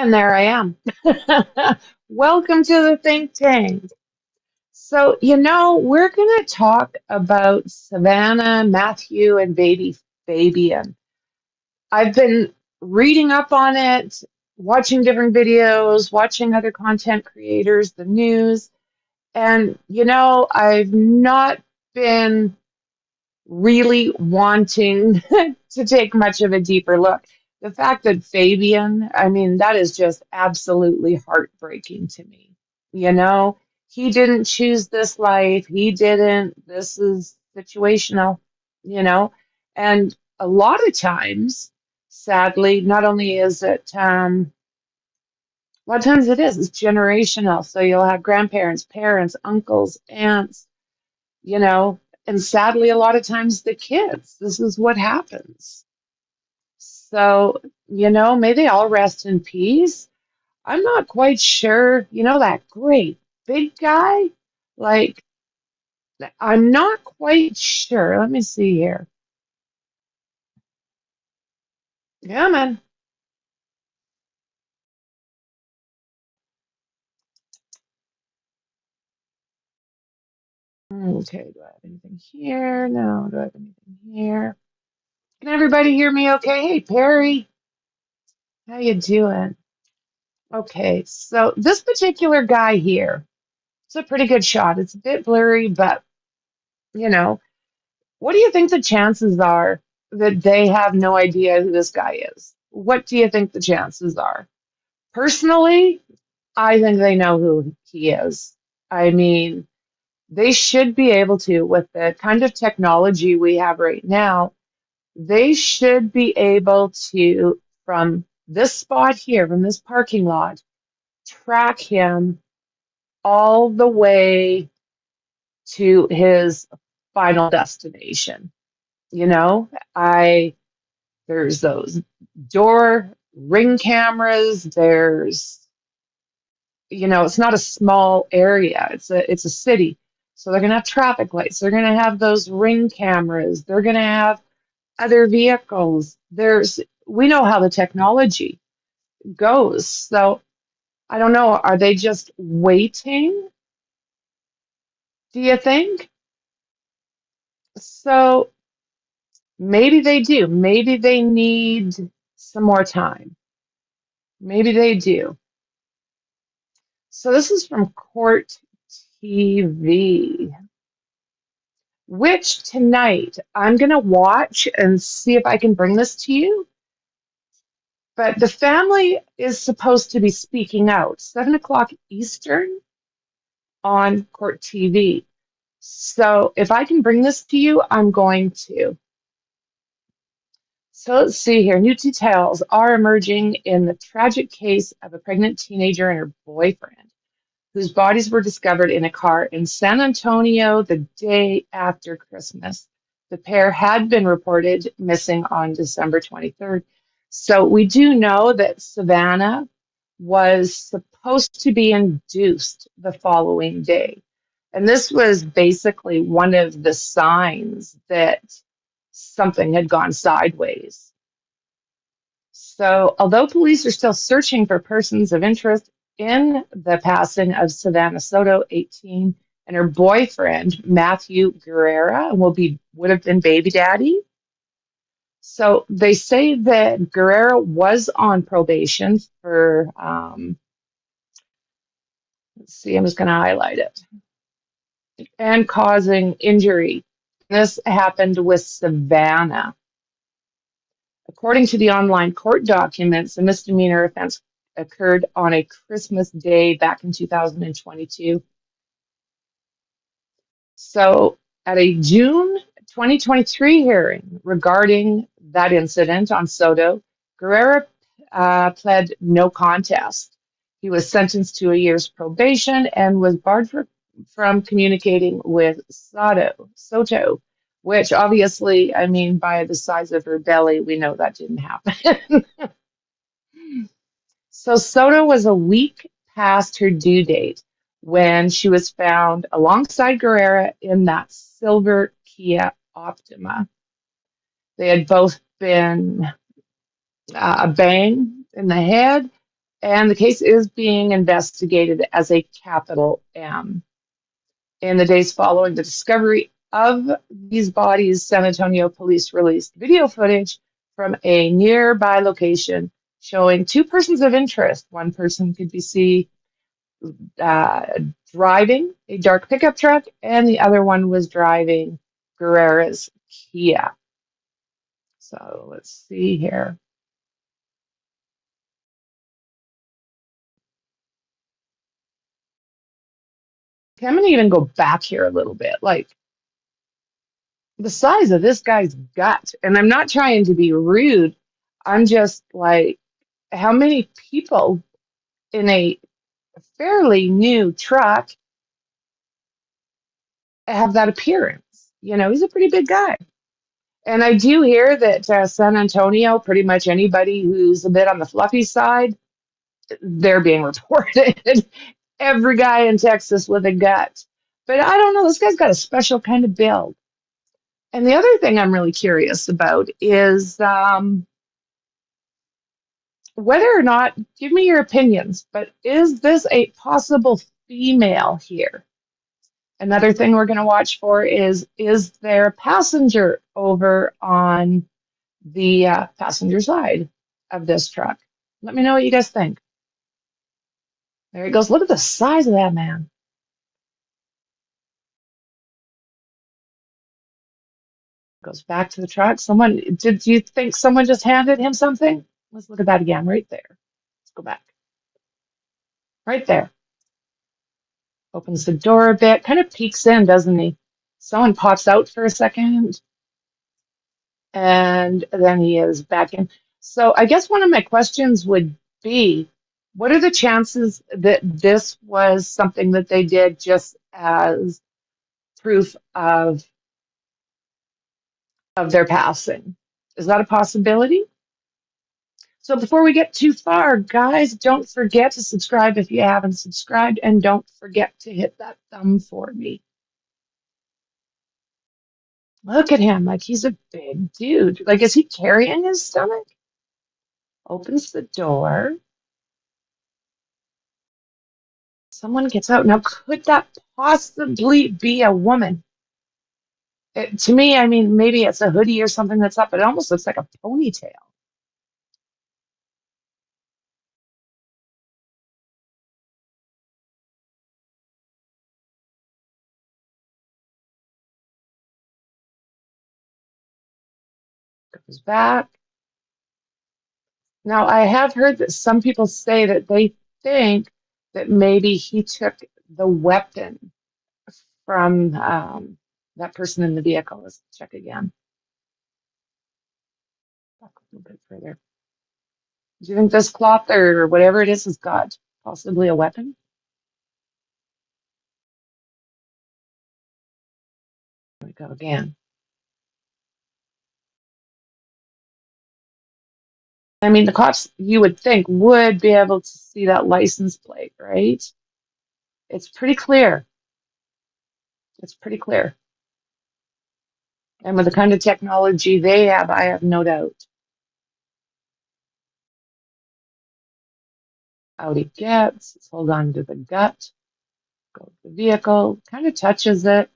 And there I am. Welcome to the think tank. So, we're going to talk about Savannah, Mathew, and baby Fabian. I've been reading up on it, watching different videos, watching other content creators, the news, and, I've not been really wanting to take much of a deeper look. The fact that Fabian, I mean, that is just absolutely heartbreaking to me. You know, he didn't choose this life. He didn't. This is situational, you know, and a lot of times, sadly, not only is it, a lot of times it's generational. So you'll have grandparents, parents, uncles, aunts, you know, and sadly, a lot of times the kids, this is what happens. So, may they all rest in peace. I'm not quite sure, that great big guy, like, I'm not quite sure. Let me see here. Yeah, man. Okay, do I have anything here? No, do I have anything here? Can everybody hear me okay? Hey, Perry, how you doing? Okay, so this particular guy here, it's a pretty good shot. It's a bit blurry, but you know, what do you think the chances are that they have no idea who this guy is? What do you think the chances are? Personally, I think they know who he is. I mean, they should be able to, with the kind of technology we have right now, they should be able to, from this spot here, from this parking lot, track him all the way to his final destination. You know, I there's those door ring cameras. It's not a small area. It's a city. So they're gonna have traffic lights. They're gonna have those ring cameras. They're gonna have other vehicles. We know how the technology goes. So I don't know. Are they just waiting? Do you think? So maybe they do. Maybe they need some more time. Maybe they do. So this is from Court TV, which tonight I'm going to watch and see if I can bring this to you. But the family is supposed to be speaking out 7 o'clock Eastern on Court TV. So if I can bring this to you, I'm going to. So let's see here. New details are emerging in the tragic case of a pregnant teenager and her boyfriend, whose bodies were discovered in a car in San Antonio the day after Christmas. The pair had been reported missing on December 23rd. So we do know that Savannah was supposed to be induced the following day. And this was basically one of the signs that something had gone sideways. So, although police are still searching for persons of interest in the passing of Savannah Soto, 18, and her boyfriend, Mathew Guerrera, would have been baby daddy. So they say that Guerrera was on probation for, let's see, I'm just going to highlight it, and causing injury. This happened with Savannah. According to the online court documents, a misdemeanor offense occurred on a Christmas day back in 2022. So, at a June 2023 hearing regarding that incident on Soto, Guerrera pled no contest. He was sentenced to a year's probation and was barred from communicating with Soto, which obviously, I mean, by the size of her belly, we know that didn't happen. So Soto was a week past her due date when she was found alongside Guerrera in that silver Kia Optima. They had both been a bang in the head and the case is being investigated as a capital M. In the days following the discovery of these bodies, San Antonio police released video footage from a nearby location showing two persons of interest. One person could be seen uh, driving a dark pickup truck, and the other one was driving Guerrera's Kia. So let's see here. Okay, I'm going to even go back here a little bit. Like the size of this guy's gut, and I'm not trying to be rude. I'm just like, how many people in a fairly new truck have that appearance? You know, he's a pretty big guy. And I do hear that San Antonio, pretty much anybody who's a bit on the fluffy side, they're being reported. Every guy in Texas with a gut. But I don't know, this guy's got a special kind of build. And the other thing I'm really curious about is whether or not, give me your opinions, but is this a possible female here? Another thing we're going to watch for is there a passenger over on the passenger side of this truck? Let me know what you guys think. There he goes. Look at the size of that man. Goes back to the truck. Did you think someone just handed him something? Let's look at that again right there. Let's go back. Right there. Opens the door a bit, kind of peeks in, doesn't he? Someone pops out for a second, and then he is back in. So I guess one of my questions would be, what are the chances that this was something that they did just as proof of their passing? Is that a possibility? So before we get too far, guys, don't forget to subscribe if you haven't subscribed, and don't forget to hit that thumb for me. Look at him, like he's a big dude. Like, is he carrying his stomach? Opens the door. Someone gets out. Now, could that possibly be a woman? To me, I mean, maybe it's a hoodie or something that's up, but it almost looks like a ponytail. Goes back. Now, I have heard that some people say that they think that maybe he took the weapon from that person in the vehicle. Let's check again. Back a little bit further. Do you think this cloth or whatever it is has got possibly a weapon? There we go again. I mean, the cops, you would think, would be able to see that license plate, right? It's pretty clear. It's pretty clear. And with the kind of technology they have, I have no doubt. Out he gets. Let's hold on to the gut. Go to the vehicle. Kind of touches it.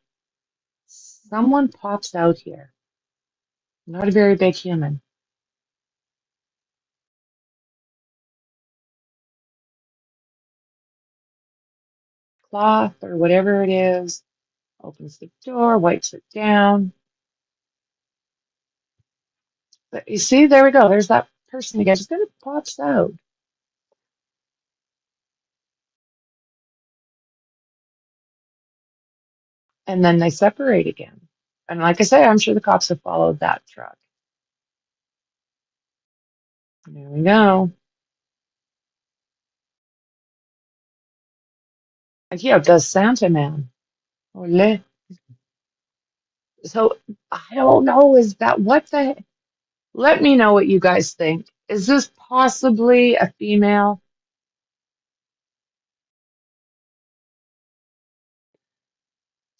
Someone pops out here. Not a very big human. Cloth or whatever it is. Opens the door, wipes it down. But you see, there we go. There's that person again. Just kind of pops out. And then they separate again. And like I say, I'm sure the cops have followed that truck. There we go. Like, yeah, does Santa Man. Ole. So I don't know. Is that what the? Let me know what you guys think. Is this possibly a female?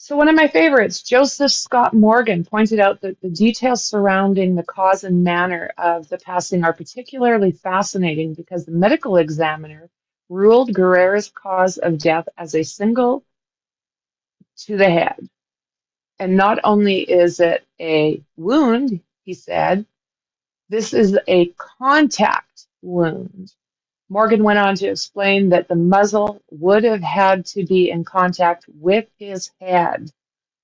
So one of my favorites, Joseph Scott Morgan, pointed out that the details surrounding the cause and manner of the passing are particularly fascinating because the medical examiner ruled Guerrera's cause of death as a single to the head. And not only is it a wound, he said, this is a contact wound. Morgan went on to explain that the muzzle would have had to be in contact with his head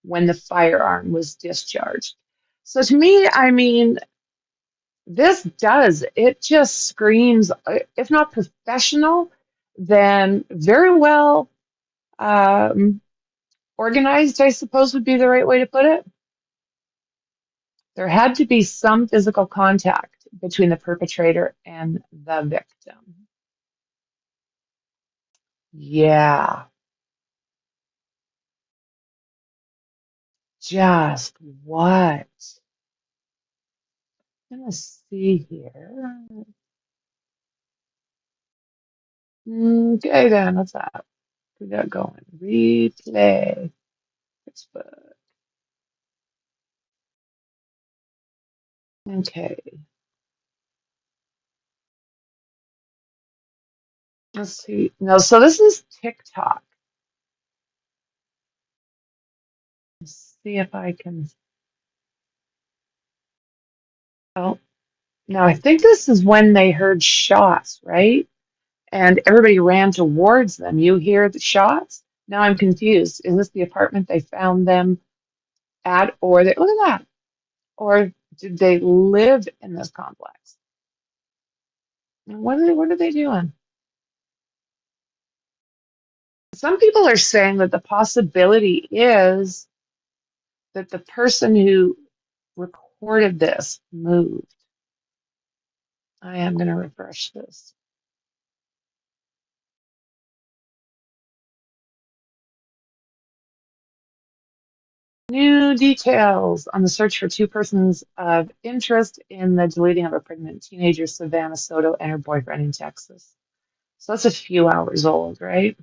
when the firearm was discharged. So to me, I mean, it just screams, if not professional, then very well organized, I suppose would be the right way to put it. There had to be some physical contact between the perpetrator and the victim. Yeah, just what? Let's see here. Okay, then, what's that? We got going. Replay. Facebook. Okay, let's see. No, so this is TikTok. Let's see if I can. Oh, now I think this is when they heard shots, right? And everybody ran towards them. You hear the shots? Now I'm confused. Is this the apartment they found them at, or they, look at that? Or did they live in this complex? What are they doing? Some people are saying that the possibility is that the person who recorded this moved. I am going to refresh this. New details on the search for two persons of interest in the deleting of a pregnant teenager, Savannah Soto, and her boyfriend in Texas. So that's a few hours old, right?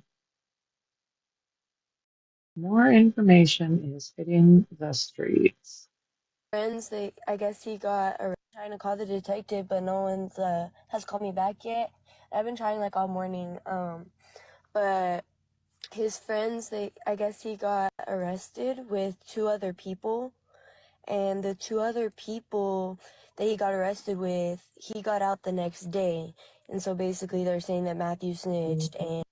More information is hitting the streets. Friends, I guess he got trying to call the detective, but no one's has called me back yet. I've been trying like all morning, but his friends, I guess he got arrested with two other people, and the two other people that he got arrested with, he got out the next day, and so basically they're saying that Mathew snitched. And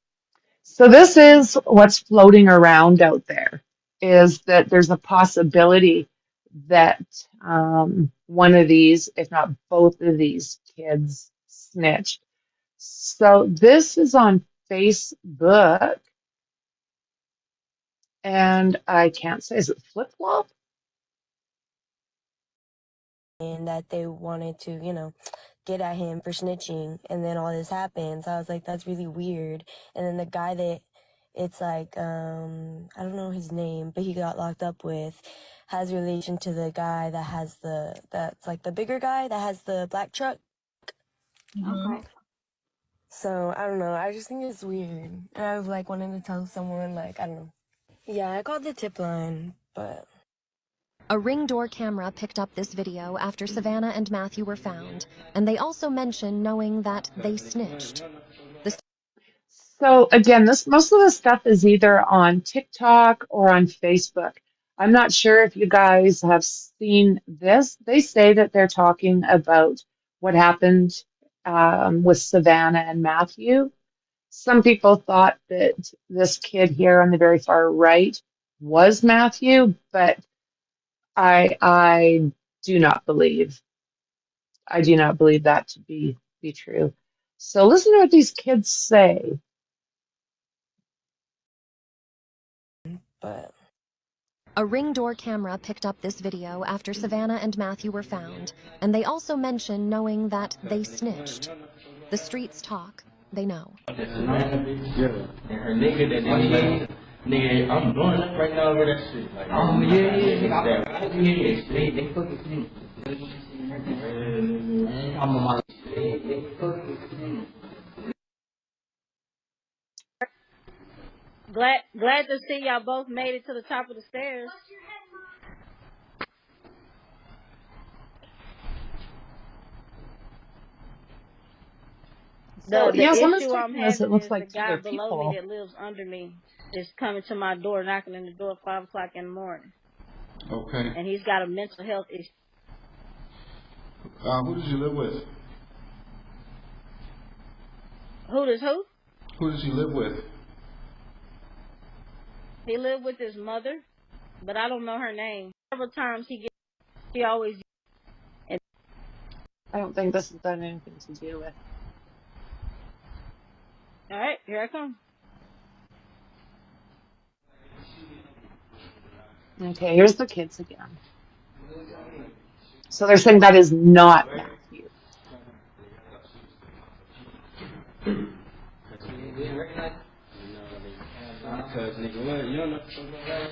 So this is what's floating around out there, is that there's a possibility that one of these, if not both of these kids, snitched. So this is on Facebook, and I can't say, is it Flip Flop? and that they wanted to, get at him for snitching, and then all this happens. I was like, that's really weird. And then the guy that it's like, I don't know his name, but he got locked up with, has relation to the guy that has that's like the bigger guy that has the black truck. Okay. So I don't know. I just think it's weird. And I was like wanting to tell someone, like, I don't know. Yeah, I called the tip line, but A Ring door camera picked up this video after Savannah and Mathew were found, and they also mention knowing that they snitched. So again, most of the stuff is either on TikTok or on Facebook. I'm not sure if you guys have seen this. They say that they're talking about what happened with Savannah and Mathew. Some people thought that this kid here on the very far right was Mathew, but I do not believe that to be true. So listen to what these kids say. but A Ring door camera picked up this video after Savannah and Mathew were found, and they also mention knowing that they snitched. The streets talk, they know. And her nigga that nigga, I'm blowing up right now over that shit. Like, they fucking I'm on my Glad to see y'all both made it to the top of the stairs. So, The yeah, someone's issue I'm taking this, it having looks is the like, to guy their below me people. that lives under me is coming to my door, knocking on the door at 5 o'clock in the morning. Okay. And he's got a mental health issue. Who does he live with? Who does who? Who does he live with? He lived with his mother, but I don't know her name. Several times she always. I don't think this has done anything to do with. All right, here I come. Okay, here's the kids again. So they're saying that is not Matthew. Because nigga, what? You don't know something like that?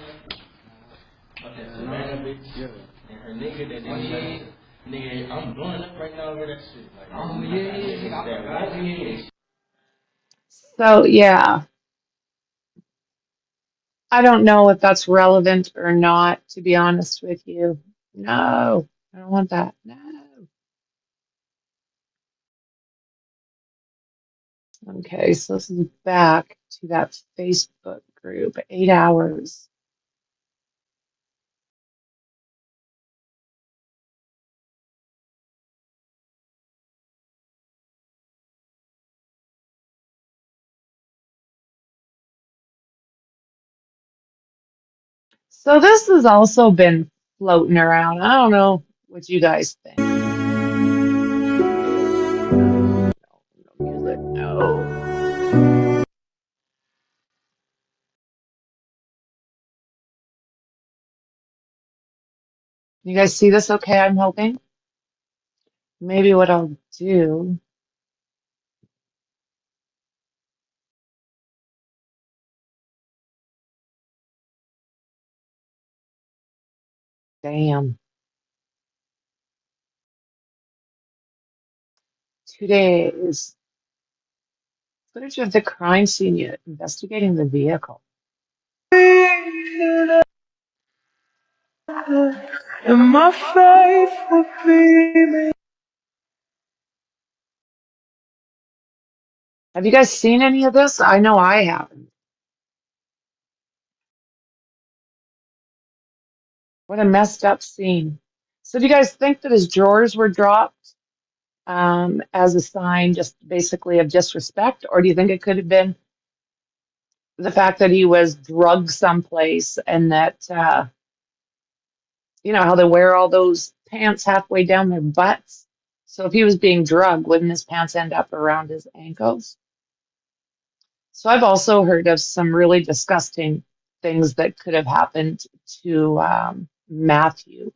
Okay, Savannah, bitch, yeah. And her nigga that didn't nigga, I'm blowing up right now over that shit. Like, oh, yeah. So, yeah, I don't know if that's relevant or not, to be honest with you. No, I don't want that. No. Okay, so this is back to that Facebook group, 8 hours. So this has also been floating around. I don't know what you guys think. No, no music, no. You guys see this okay, I'm hoping? Maybe what I'll do, damn, today is footage of the crime scene unit investigating the vehicle. And my faith will be me. Have you guys seen any of this? I know I haven't. What a messed up scene. So do you guys think that his drawers were dropped as a sign just basically of disrespect? Or do you think it could have been the fact that he was drugged someplace and that, you know, how they wear all those pants halfway down their butts? So if he was being drugged, wouldn't his pants end up around his ankles? So I've also heard of some really disgusting things that could have happened to Mathew.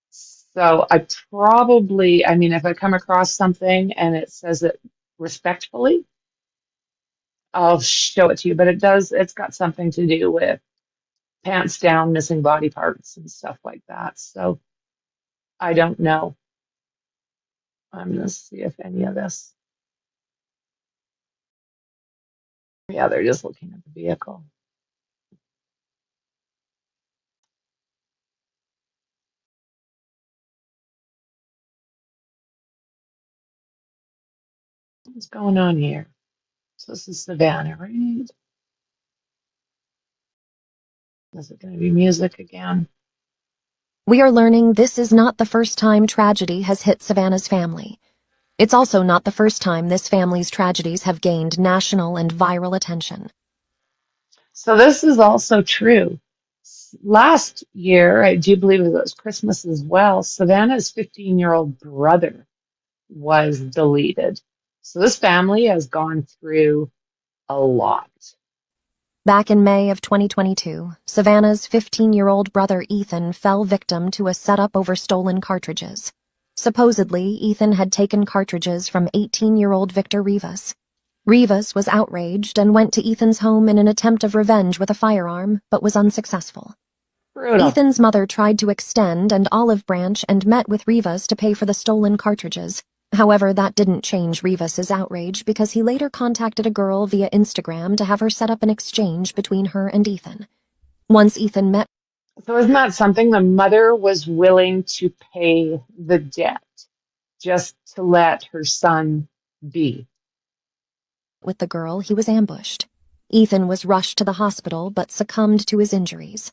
So I probably, I mean, if I come across something and it says it respectfully, I'll show it to you. But it's got something to do with pants down, missing body parts and stuff like that. So I don't know. I'm going to see if any of this. Yeah, they're just looking at the vehicle. What's going on here? So this is Savannah, right? Is it going to be music again? We are learning this is not the first time tragedy has hit Savannah's family. It's also not the first time this family's tragedies have gained national and viral attention. So this is also true. Last year, I do believe it was Christmas as well, Savannah's 15-year-old brother was deleted. So this family has gone through a lot. Back in May of 2022, Savannah's 15-year-old brother Ethan fell victim to a setup over stolen cartridges. Supposedly, Ethan had taken cartridges from 18-year-old Victor Rivas. Rivas was outraged and went to Ethan's home in an attempt of revenge with a firearm, but was unsuccessful. Brutal. Ethan's mother tried to extend an olive branch and met with Rivas to pay for the stolen cartridges, However, that didn't change Rivas's outrage because he later contacted a girl via Instagram to have her set up an exchange between her and Ethan. Once Ethan met So isn't that something? The mother was willing to pay the debt just to let her son be. with the girl, he was ambushed. Ethan was rushed to the hospital but succumbed to his injuries.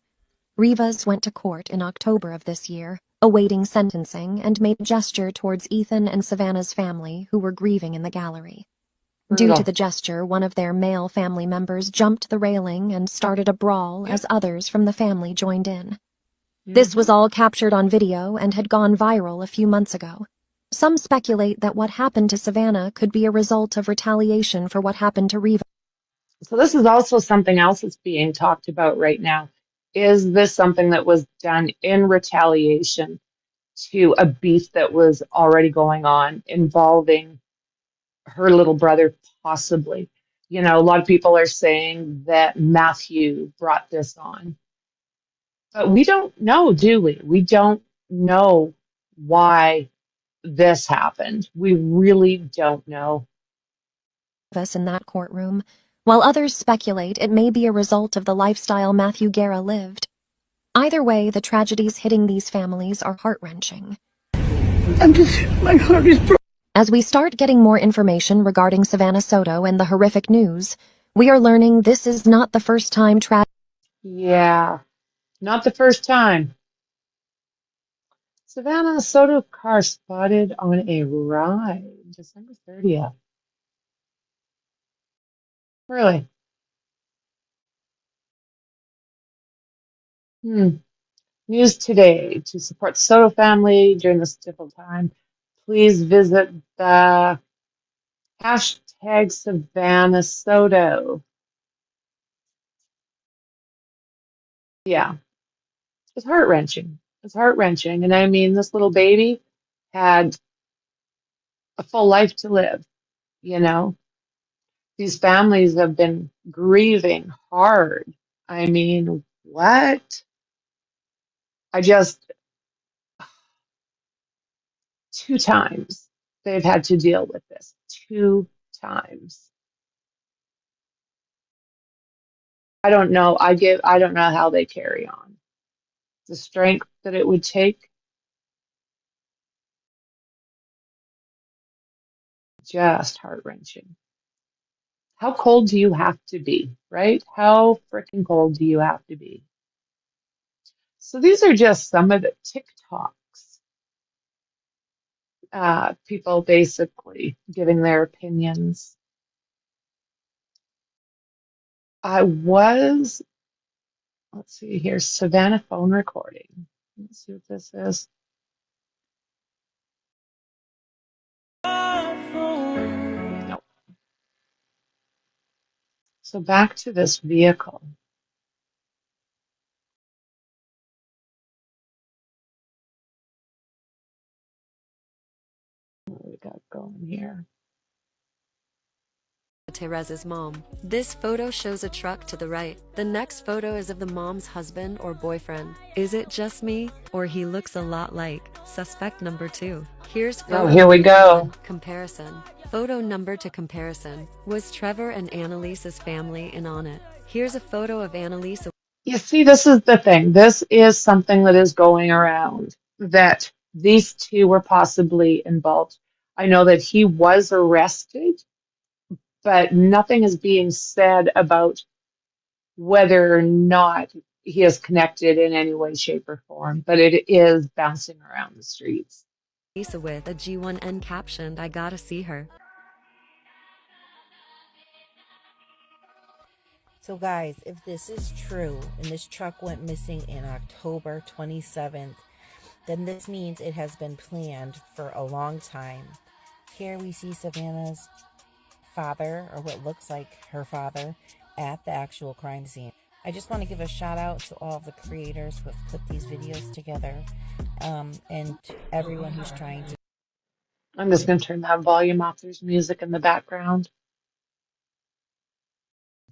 Rivas went to court in October of this year, awaiting sentencing, and made a gesture towards Ethan and Savannah's family, who were grieving in the gallery. Due to the gesture, one of their male family members jumped the railing and started a brawl as others from the family joined in. This was all captured on video and had gone viral a few months ago. Some speculate that what happened to Savannah could be a result of retaliation for what happened to Rivas. So this is also something else that's being talked about right now. Is this something that was done in retaliation to a beef that was already going on involving her little brother, possibly? You know, a lot of people are saying that Mathew brought this on. But we don't know, do we? We don't know why this happened. We really don't know. In that courtroom, while others speculate it may be a result of the lifestyle Mathew Guerra lived. Either way, the tragedies hitting these families are heart-wrenching. My heart is broken. As we start getting more information regarding Savannah Soto and the horrific news, we are learning this is not the first time Yeah, not the first time. Savannah Soto car spotted on a ride, December 30th. Really? News today: to support Soto family during this difficult time, please visit the hashtag Savannah Soto. Yeah, it's heart-wrenching. It's heart-wrenching. And I mean, this little baby had a full life to live, you know? These families have been grieving hard. I mean, what? I just, 2 times they've had to deal with this. 2 times. I don't know. I don't know how they carry on. The strength that it would take, just heart-wrenching. How cold do you have to be, right? How freaking cold do you have to be? So these are just some of the TikToks. People basically giving their opinions. Let's see here, Savannah phone recording. Let's see what this is. Nope. So back to this vehicle. What do we got going here? Teresa's mom. This photo shows a truck to the right. The next photo is of the mom's husband or boyfriend. Is it just me, or he looks a lot like suspect number 2? Here's photo Here we go. 1, comparison. Photo number to comparison. Was Trevor and Annalisa's family in on it? Here's a photo of Annalisa. You see, this is the thing. This is something that is going around, that these two were possibly involved. I know that he was arrested, but nothing is being said about whether or not he is connected in any way, shape, or form. But it is bouncing around the streets. Lisa with a G1N captioned, "I gotta see her." So guys, if this is true and this truck went missing in October 27th, then this means it has been planned for a long time. Here we see Savannah's father, or what looks like her father, at the actual crime scene. I just want to give a shout out to all of the creators who have put these videos together, and to everyone who's trying to. I'm just going to turn that volume off. There's music in the background.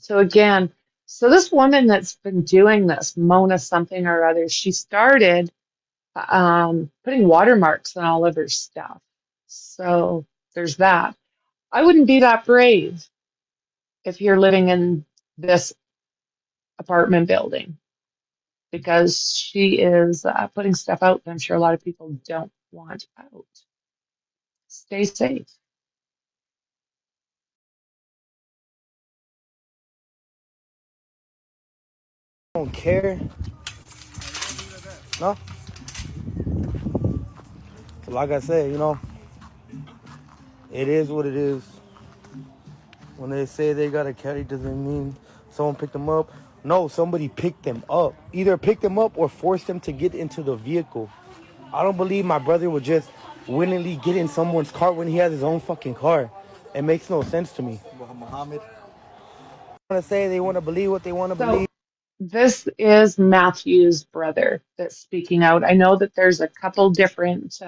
So again, this woman that's been doing this, Mona something or other, she started putting watermarks on all of her stuff. So there's that. I wouldn't be that brave if you're living in this apartment building because she is putting stuff out that I'm sure a lot of people don't want out. Stay safe. Don't care. No. Like I said, it is what it is. When they say they got a caddy, doesn't mean someone picked them up. No, somebody picked them up. Either picked them up or forced them to get into the vehicle. I don't believe my brother would just willingly get in someone's car when he has his own fucking car. It makes no sense to me. Muhammad. I want to say they want to believe what they want to So believe. this is Matthew's brother that's speaking out. I know that there's a couple different,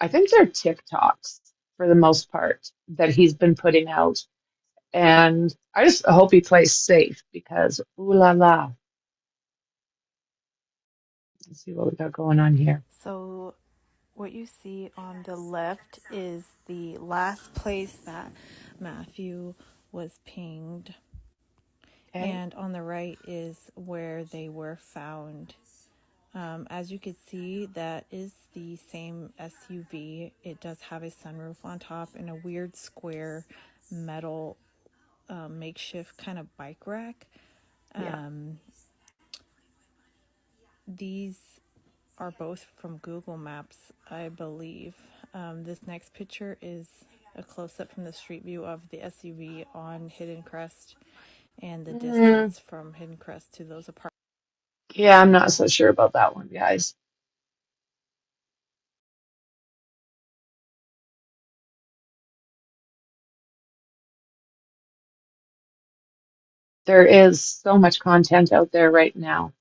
I think they're TikToks for the most part that he's been putting out. And I just hope he plays safe because ooh la la. Let's see what we got going on here. So what you see on the left is the last place that Mathew was pinged. Okay. And on the right is where they were found. As you can see, that is the same SUV. It does have a sunroof on top and a weird square metal makeshift kind of bike rack. Yeah. These are both from Google Maps, I believe. This next picture is a close-up from the street view of the SUV on Hidden Crest and the distance from Hidden Crest to those apartments. Yeah, I'm not so sure about that one, guys. There is so much content out there right now.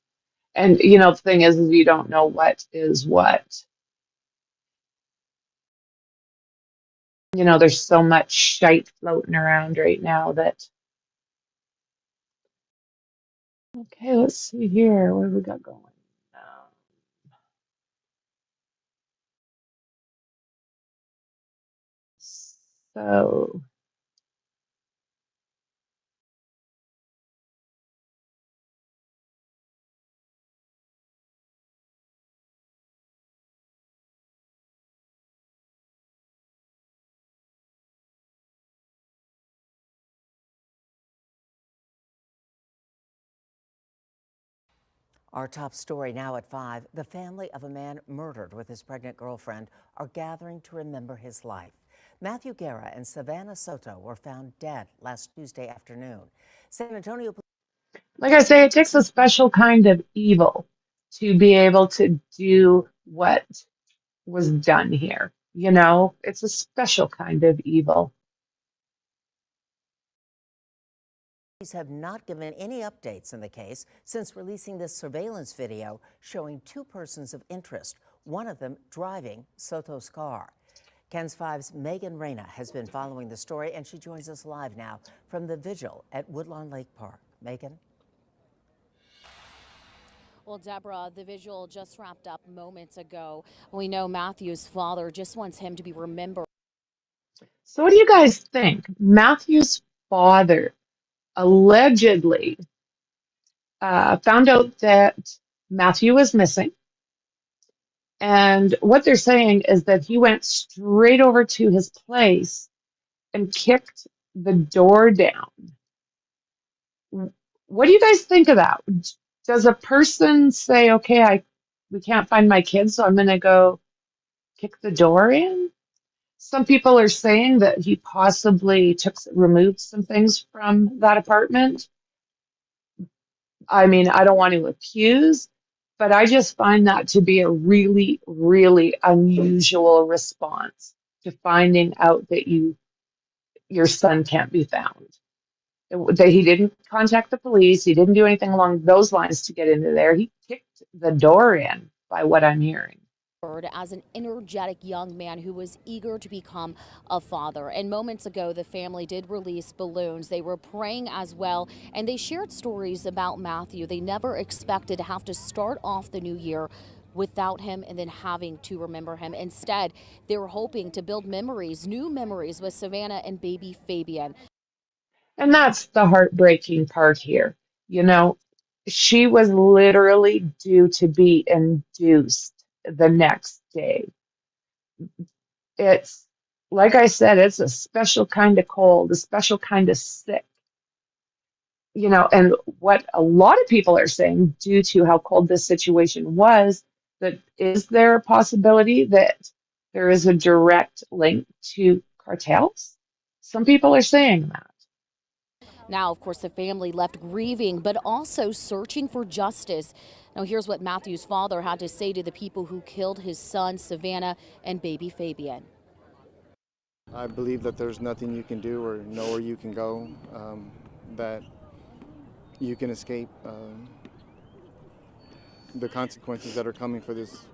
And the thing is you don't know what is what. There's so much shite floating around right now that okay, let's see here. What have we got going? So Our top story now at 5. The family of a man murdered with his pregnant girlfriend are gathering to remember his life. Mathew Guerra and Savannah Soto were found dead last Tuesday afternoon. San Antonio. like I say, it takes a special kind of evil to be able to do what was done here. It's a special kind of evil. Police have not given any updates in the case since releasing this surveillance video showing 2 persons of interest, one of them driving Soto's car. KENS 5's Megan Reyna has been following the story, and she joins us live now from the vigil at Woodlawn Lake Park. Megan? Well, Deborah, the vigil just wrapped up moments ago. We know Matthew's father just wants him to be remembered. So what do you guys think? Matthew's father allegedly found out that Mathew was missing. And what they're saying is that he went straight over to his place and kicked the door down. What do you guys think of that? Does a person say, okay, we can't find my kids, so I'm going to go kick the door in? Some people are saying that he possibly removed some things from that apartment. I mean, I don't want to accuse, but I just find that to be a really, really unusual response to finding out that your son can't be found. That he didn't contact the police, he didn't do anything along those lines to get into there. He kicked the door in, by what I'm hearing. As an energetic young man who was eager to become a father. And moments ago, the family did release balloons. They were praying as well, and they shared stories about Mathew. They never expected to have to start off the new year without him and then having to remember him. Instead, they were hoping to build memories, new memories with Savannah and baby Fabian. And that's the heartbreaking part here. You know, she was literally due to be induced the next day. It's, like I said, it's a special kind of cold, a special kind of sick. You know, and what a lot of people are saying, due to how cold this situation was, that is there a possibility that there is a direct link to cartels? Some people are saying that. Now, of course, the family left grieving, but also searching for justice. Now, here's what Mathew's father had to say to the people who killed his son, Savannah, and baby Fabian. I believe that there's nothing you can do or nowhere you can go that you can escape the consequences that are coming for this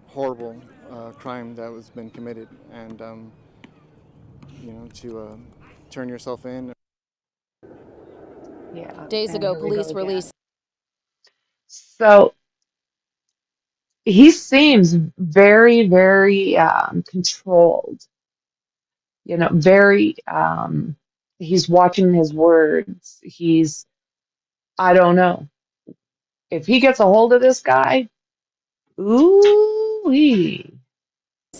horrible crime that was been committed, and to turn yourself in. Yeah, Days and ago, here we go police again. released. So he seems very, very controlled, you know, very, he's watching his words. I don't know. If he gets a hold of this guy, ooh-wee.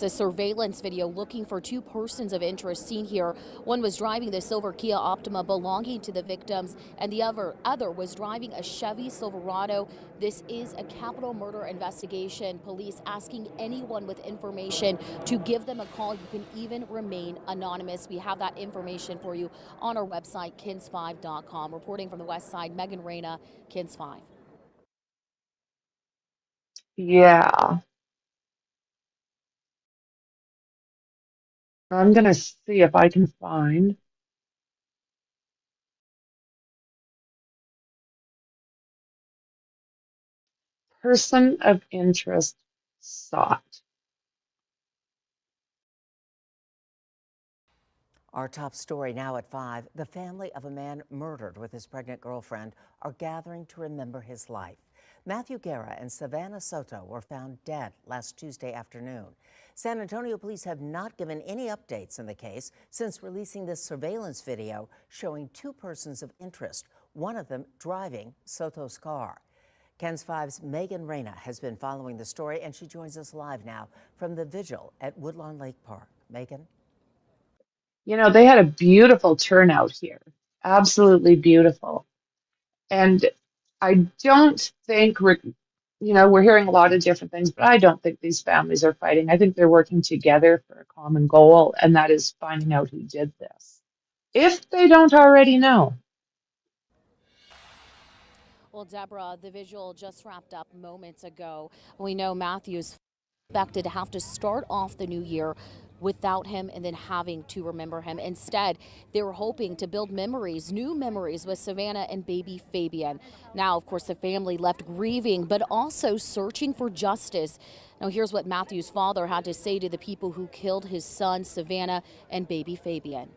A surveillance video looking for two persons of interest seen here. One was driving the silver Kia Optima belonging to the victims, and the other was driving a Chevy Silverado. This is a capital murder investigation. Police asking anyone with information to give them a call. You can even remain anonymous. We have that information for you on our website, kins5.com. Reporting from the West Side, Megan Reyna, Kins 5. Yeah, I'm gonna see if I can find person of interest sought. Our top story now at 5. The family of a man murdered with his pregnant girlfriend are gathering to remember his life. Mathew Guerra and Savannah Soto were found dead last Tuesday afternoon. San Antonio police have not given any updates in the case since releasing this surveillance video showing two persons of interest, one of them driving Soto's car. Kens 5's Megan Reyna has been following the story, and she joins us live now from the vigil at Woodlawn Lake Park. Megan? You know, they had a beautiful turnout here. Absolutely beautiful. And I don't think we're hearing a lot of different things, but I don't think these families are fighting. I think they're working together for a common goal, and that is finding out who did this, if they don't already know. Well, Deborah, the visual just wrapped up moments ago. We know Matthew's expected to have to start off the new year without him and then having to remember him. Instead, they were hoping to build memories, new memories with Savannah and baby Fabian. Now, of course, the family left grieving, but also searching for justice. Now, here's what Matthew's father had to say to the people who killed his son, Savannah, and baby Fabian.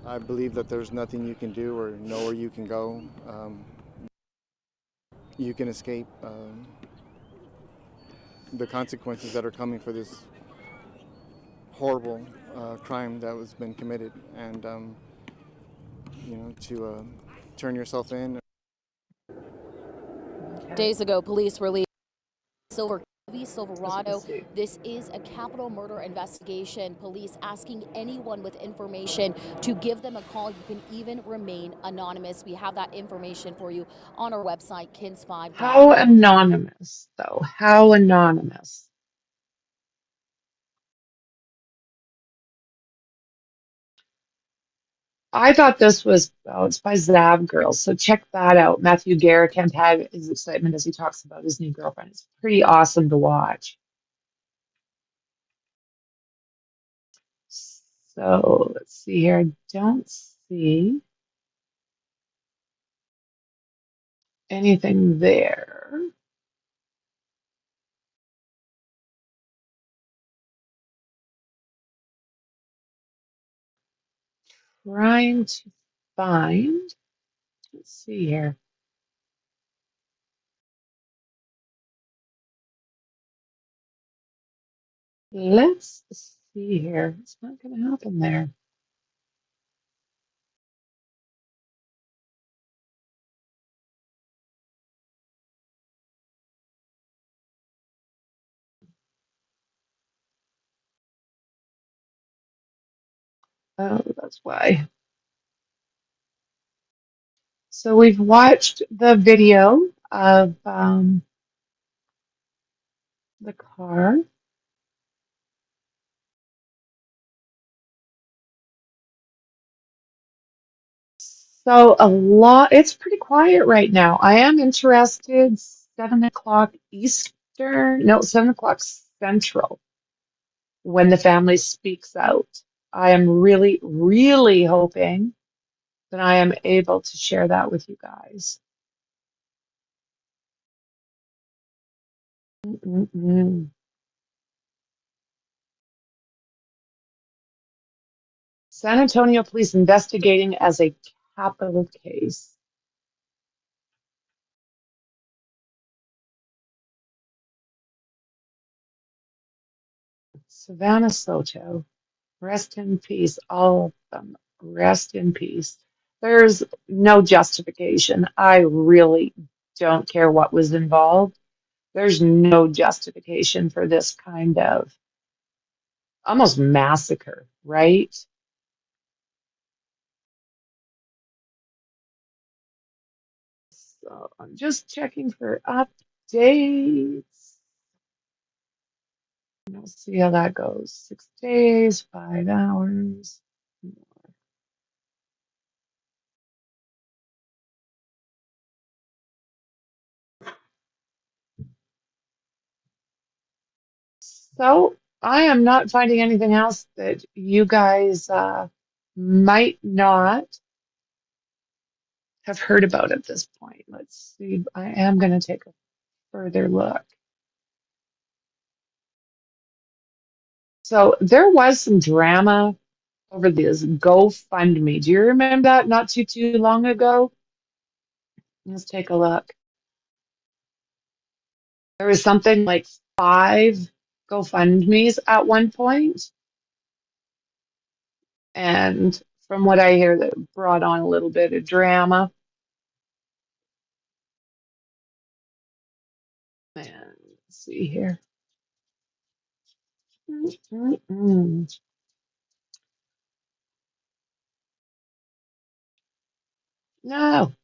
I believe that there's nothing you can do or nowhere you can go. You can escape the consequences that are coming for this horrible crime that was been committed, and to turn yourself in. Days ago, police released silver That's what we Silverado. see. This is a capital murder investigation. Police asking anyone with information to give them a call. You can even remain anonymous. We have that information for you on our website, kins5.com. How anonymous, though? How anonymous? I thought this was, oh, it's by Zav Girls, so check that out. Matthew Guerra can't have his excitement as he talks about his new girlfriend. It's pretty awesome to watch. So let's see here. I don't see anything there. Trying to find, let's see here. Let's see here. It's not going to happen there. Oh, that's why. So we've watched the video of the car. So it's pretty quiet right now. I am interested, 7 o'clock Eastern, no, 7 o'clock Central, when the family speaks out. I am really, really hoping that I am able to share that with you guys. Mm-mm-mm. San Antonio police investigating as a capital case. Savannah Soto. Rest in peace, all of them. Rest in peace. There's no justification. I really don't care what was involved. There's no justification for this kind of almost massacre, right? So I'm just checking for updates. We'll see how that goes. 6 days, 5 hours. So I am not finding anything else that you guys might not have heard about at this point. Let's see. I am going to take a further look. So there was some drama over this GoFundMe. Do you remember that not too long ago? Let's take a look. There was something like 5 GoFundMes at one point, and from what I hear, that brought on a little bit of drama. And let's see here. Mm-mm-mm. No.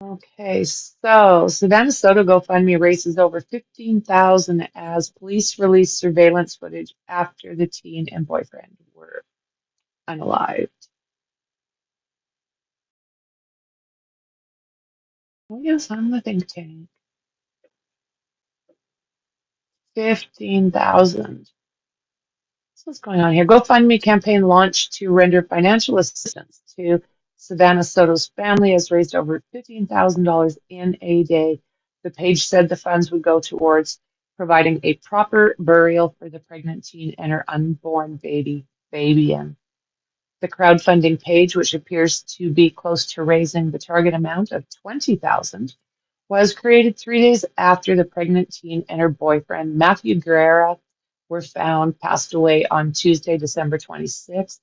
Okay, so Savannah Soto GoFundMe raises over 15,000 as police release surveillance footage after the teen and boyfriend were unalived. Oh yes, I'm the think tank. 15,000. So what's going on here? GoFundMe campaign launched to render financial assistance to Savannah Soto's family has raised over $15,000 in a day. The page said the funds would go towards providing a proper burial for the pregnant teen and her unborn baby, Fabian. The crowdfunding page, which appears to be close to raising the target amount of 20,000, was created 3 days after the pregnant teen and her boyfriend, Mathew, were found passed away on Tuesday, December 26th,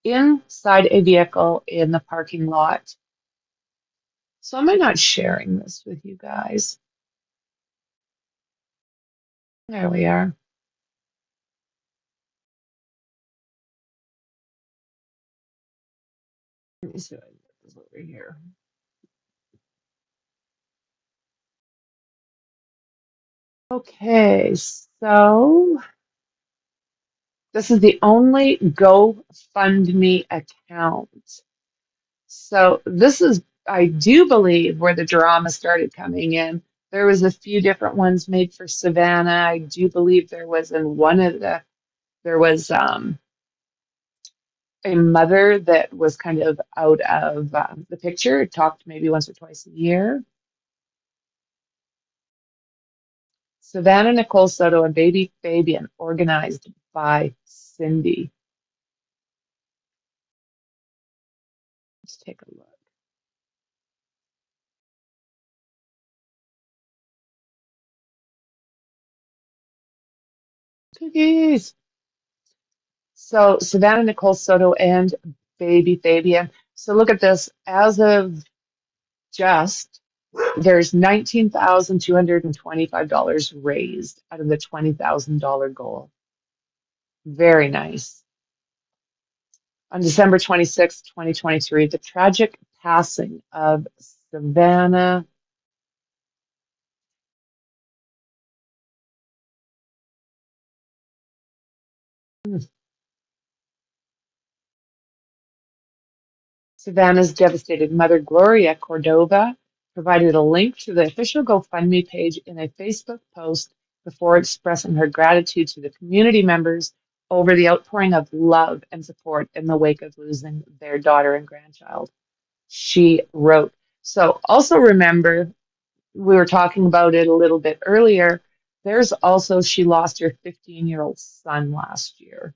inside a vehicle in the parking lot. So am I not sharing this with you guys? There we are. Let me see what I get this over here. Okay, so this is the only GoFundMe account. So this is, I do believe, where the drama started coming in. There was a few different ones made for Savannah. I do believe there was in one of there was a mother that was kind of out of the picture, talked maybe once or twice a year. Savannah Nicole Soto and baby Fabian, organized by Cindy. Let's take a look. Cookies. So Savannah, Nicole Soto, and baby Fabian. So look at this. As of just, there's $19,225 raised out of the $20,000 goal. Very nice. On December 26, 2023, the tragic passing of Savannah. Savannah's devastated mother, Gloria Cordova, provided a link to the official GoFundMe page in a Facebook post before expressing her gratitude to the community members over the outpouring of love and support in the wake of losing their daughter and grandchild. She wrote. So also remember, we were talking about it a little bit earlier. There's also, she lost her 15-year-old son last year.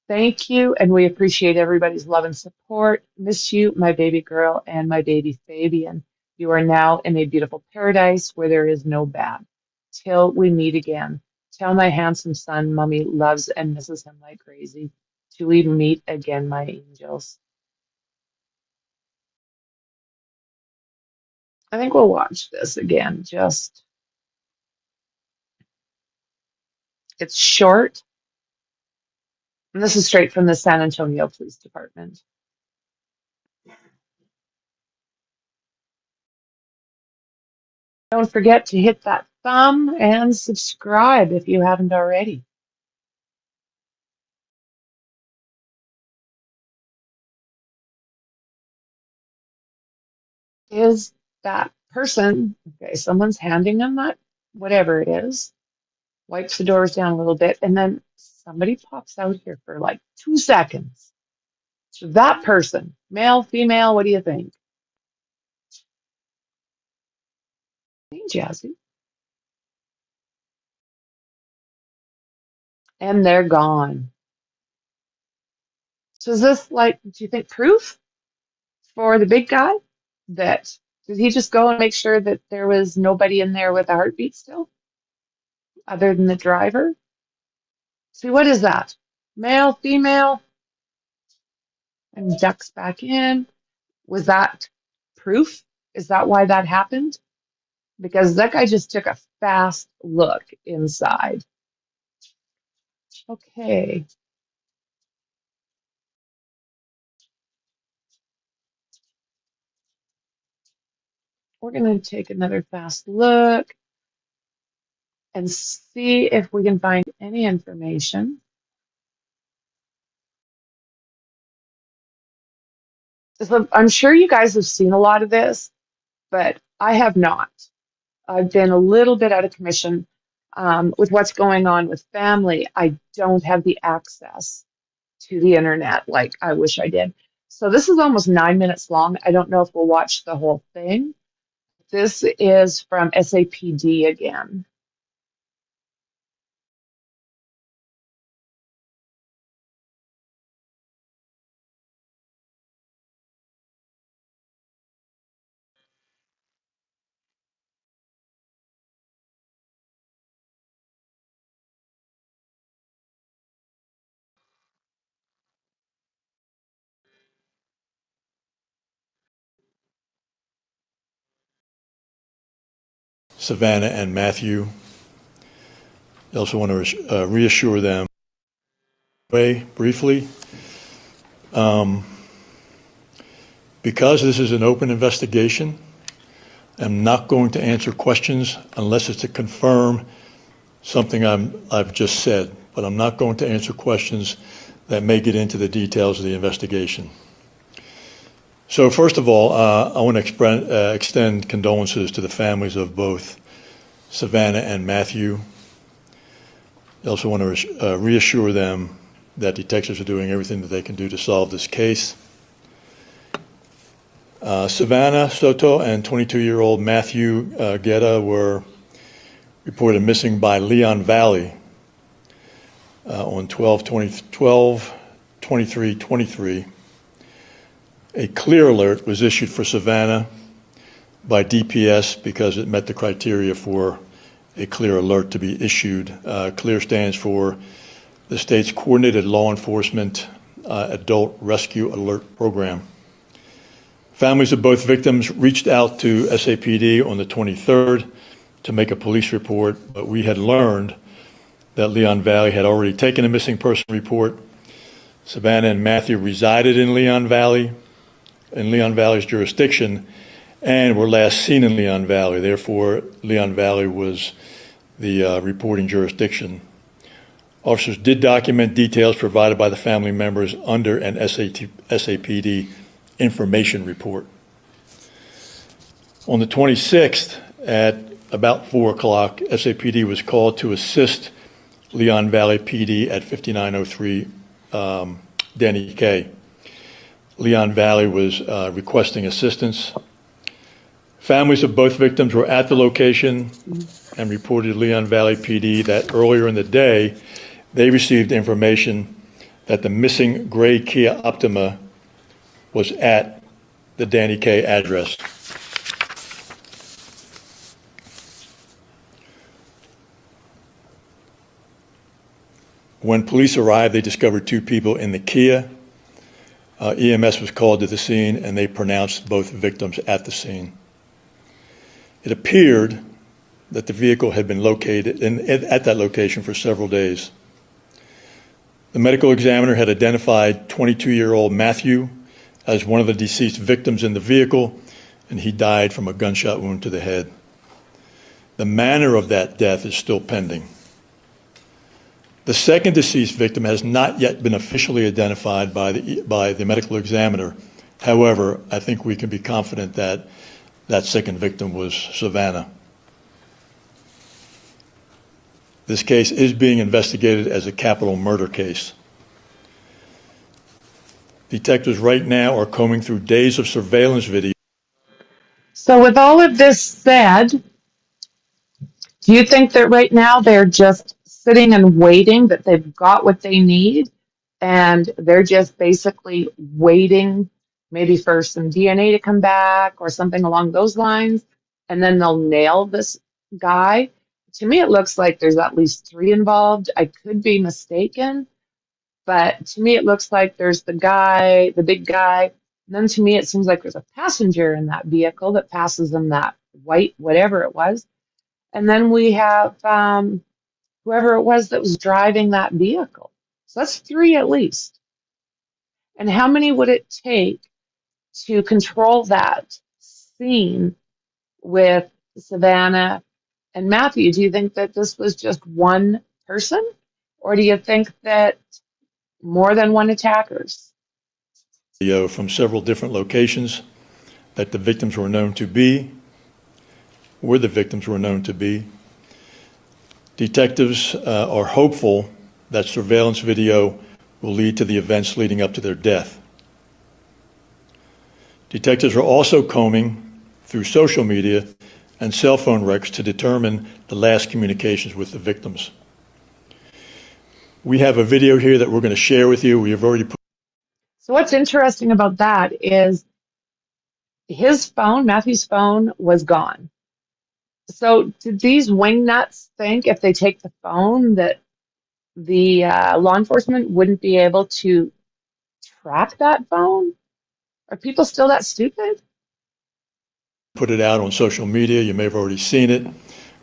Thank you, and we appreciate everybody's love and support. Miss you, my baby girl, and my baby Fabian. You are now in a beautiful paradise where there is no bad. Till we meet again. Tell my handsome son, Mummy loves and misses him like crazy. Till we meet again, my angels. I think we'll watch this again. It's short, and this is straight from the San Antonio Police Department. Don't forget to hit that thumb and subscribe if you haven't already. Is that person, okay, someone's handing them that, whatever it is, wipes the doors down a little bit, and then somebody pops out here for like 2 seconds. So that person, male, female, what do you think? Hey, Jazzy. And they're gone. So is this like, do you think proof for the big guy? That, did he just go and make sure that there was nobody in there with a heartbeat still, other than the driver? See, what is that? Male, female, and ducks back in. Was that proof? Is that why that happened? Because that guy just took a fast look inside. Okay. We're going to take another fast look and see if we can find any information. So I'm sure you guys have seen a lot of this, but I have not. I've been a little bit out of commission with what's going on with family. I don't have the access to the internet like I wish I did. So this is almost 9 minutes long. I don't know if we'll watch the whole thing. This is from SAPD again. Savannah and Mathew. I also want to reassure them briefly. Because this is an open investigation, I'm not going to answer questions unless it's to confirm something I've just said, but I'm not going to answer questions that may get into the details of the investigation. So first of all, I want to extend condolences to the families of both Savannah and Mathew. I also want to reassure them that detectives are doing everything that they can do to solve this case. Savannah Soto and 22-year-old Mathew Guetta were reported missing by Leon Valley on 12/23/23. A clear alert was issued for Savannah by DPS because it met the criteria for a clear alert to be issued. CLEAR stands for the state's Coordinated Law Enforcement Adult Rescue Alert Program. Families of both victims reached out to SAPD on the 23rd to make a police report, but we had learned that Leon Valley had already taken a missing person report. Savannah and Mathew resided in Leon Valley's jurisdiction, and were last seen in Leon Valley. Therefore, Leon Valley was the reporting jurisdiction. Officers did document details provided by the family members under an SAPD information report. On the 26th, at about 4 o'clock, SAPD was called to assist Leon Valley PD at 5903 Danny K. Leon Valley was requesting assistance. Families of both victims were at the location and reported Leon Valley PD that earlier in the day, they received information that the missing gray Kia Optima was at the Danny K address. When police arrived, they discovered 2 people in the Kia. EMS was called to the scene, and they pronounced both victims at the scene. It appeared that the vehicle had been located at that location for several days. The medical examiner had identified 22-year-old Mathew as one of the deceased victims in the vehicle, and he died from a gunshot wound to the head. The manner of that death is still pending. The second deceased victim has not yet been officially identified by the medical examiner. However, I think we can be confident that that second victim was Savannah. This case is being investigated as a capital murder case. Detectives right now are combing through days of surveillance video. So with all of this said, do you think that right now they're just sitting and waiting, that they've got what they need, and they're just basically waiting maybe for some DNA to come back or something along those lines, and then they'll nail this guy? To me, it looks like there's at least 3 involved. I could be mistaken, but to me, it looks like there's the guy, the big guy, and then to me, it seems like there's a passenger in that vehicle that passes them that white, whatever it was. And then we have whoever it was that was driving that vehicle. So that's 3 at least. And how many would it take to control that scene with Savannah and Mathew? Do you think that this was just one person, or do you think that more than one attackers? Video from several different locations that the victims were known to be, where the victims were known to be. Detectives are hopeful that surveillance video will lead to the events leading up to their death. Detectives are also combing through social media and cell phone records to determine the last communications with the victims. We have a video here that we're going to share with you. We have already put. So what's interesting about that is his phone, Matthew's phone, was gone. So did these wingnuts think if they take the phone that the law enforcement wouldn't be able to track that phone? Are people still that stupid? Put it out on social media. You may have already seen it,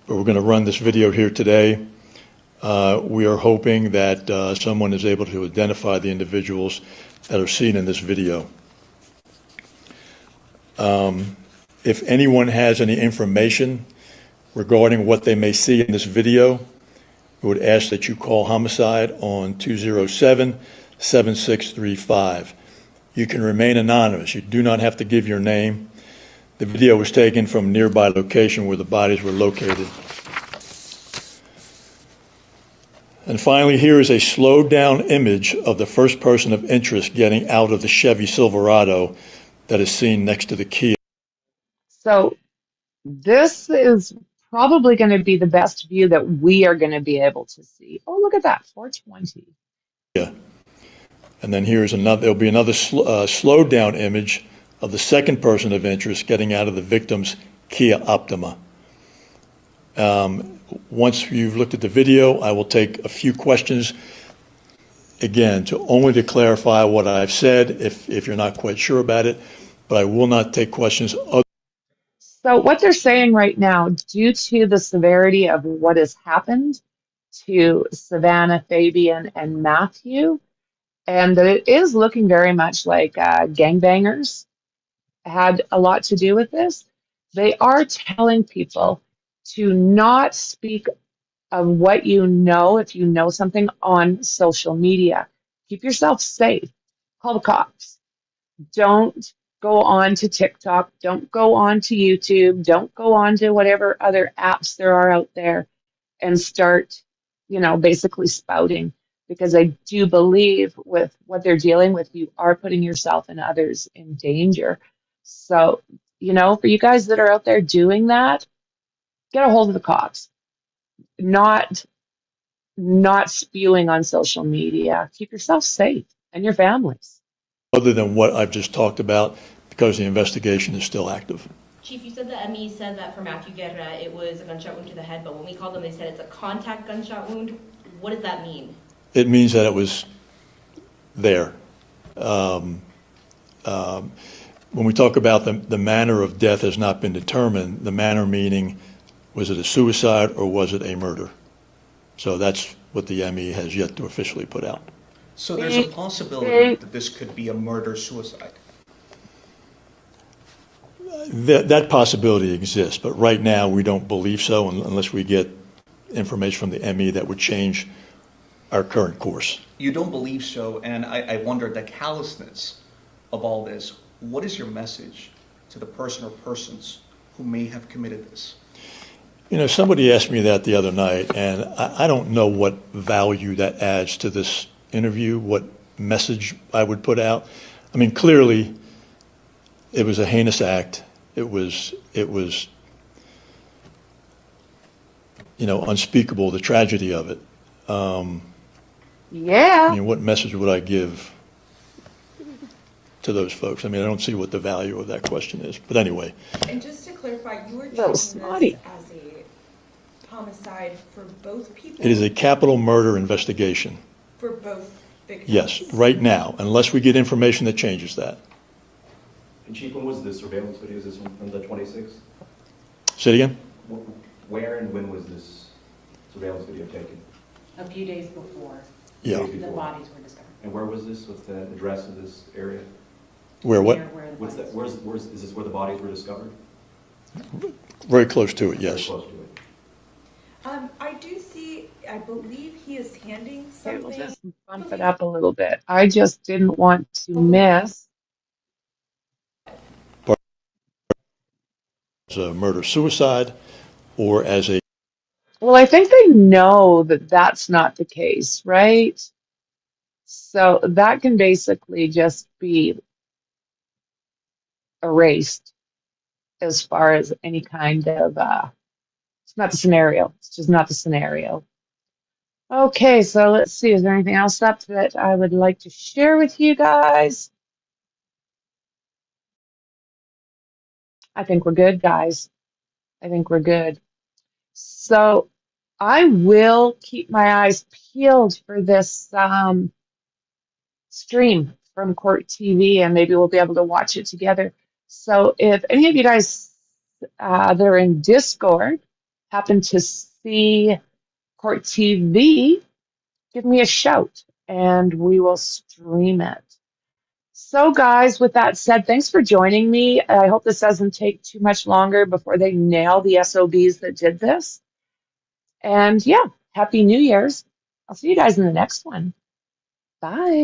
but we're going to run this video here today. We are hoping that someone is able to identify the individuals that are seen in this video. If anyone has any information regarding what they may see in this video, we would ask that you call homicide on 207-7635. You can remain anonymous. You do not have to give your name. The video was taken from a nearby location where the bodies were located. And finally, here is a slowed down image of the first person of interest getting out of the Chevy Silverado that is seen next to the Kia. So this is probably going to be the best view that we are going to be able to see. Oh, look at that, 420. Yeah. And then here's another, there'll be another slowed down image of the second person of interest getting out of the victim's Kia Optima. Once you've looked at the video, I will take a few questions, again, only to clarify what I've said if you're not quite sure about it, but I will not take questions. So what they're saying right now, due to the severity of what has happened to Savannah, Fabian, and Mathew, and that it is looking very much like gangbangers had a lot to do with this, they are telling people to not speak of what you know if you know something on social media. Keep yourself safe. Call the cops. Don't go on to TikTok. Don't go on to YouTube. Don't go on to whatever other apps there are out there and start, basically spouting. Because I do believe with what they're dealing with, you are putting yourself and others in danger. So, for you guys that are out there doing that, get a hold of the cops. Not spewing on social media. Keep yourself safe and your families. Other than what I've just talked about, because the investigation is still active. Chief, you said the ME said that for Mathew Guerra, it was a gunshot wound to the head, but when we called them, they said it's a contact gunshot wound. What does that mean? It means that it was there. When we talk about the manner of death has not been determined, the manner meaning, was it a suicide or was it a murder? So that's what the ME has yet to officially put out. So there's a possibility that this could be a murder-suicide? That possibility exists, but right now we don't believe so unless we get information from the ME that would change our current course. You don't believe so, and I wonder the callousness of all this. What is your message to the person or persons who may have committed this? Somebody asked me that the other night, and I don't know what value that adds to this interview, what message I would put out. I mean, clearly, it was a heinous act. It was unspeakable, the tragedy of it. Yeah. I mean, what message would I give to those folks? I mean, I don't see what the value of that question is. But anyway. And just to clarify, you were treating this as a homicide for both people? It is a capital murder investigation. For both victims? Yes, right now, unless we get information that changes that. And Chief, when was this surveillance video? Is this from the 26th? Say it again? Where and when was this surveillance video taken? A few days before. Yeah. The bodies were discovered. And where was this? What's the address of this area? Where what? What's that? Is this where the bodies were discovered? Very close to it, yes. Very close to it. I do see, I believe he is handing something. Okay, we'll just bump it up a little bit. I just didn't want to miss. As a murder-suicide or as a... Well, I think they know that that's not the case, right? So that can basically just be erased as far as any kind of, it's not the scenario. It's just not the scenario. Okay, so let's see. Is there anything else up that I would like to share with you guys? I think we're good, guys. I think we're good. So I will keep my eyes peeled for this stream from Court TV, and maybe we'll be able to watch it together. So if any of you guys that are in Discord happen to see Court TV, give me a shout and we will stream it. So guys, with that said, thanks for joining me. I hope this doesn't take too much longer before they nail the SOBs that did this. And yeah, Happy New Year's. I'll see you guys in the next one. Bye.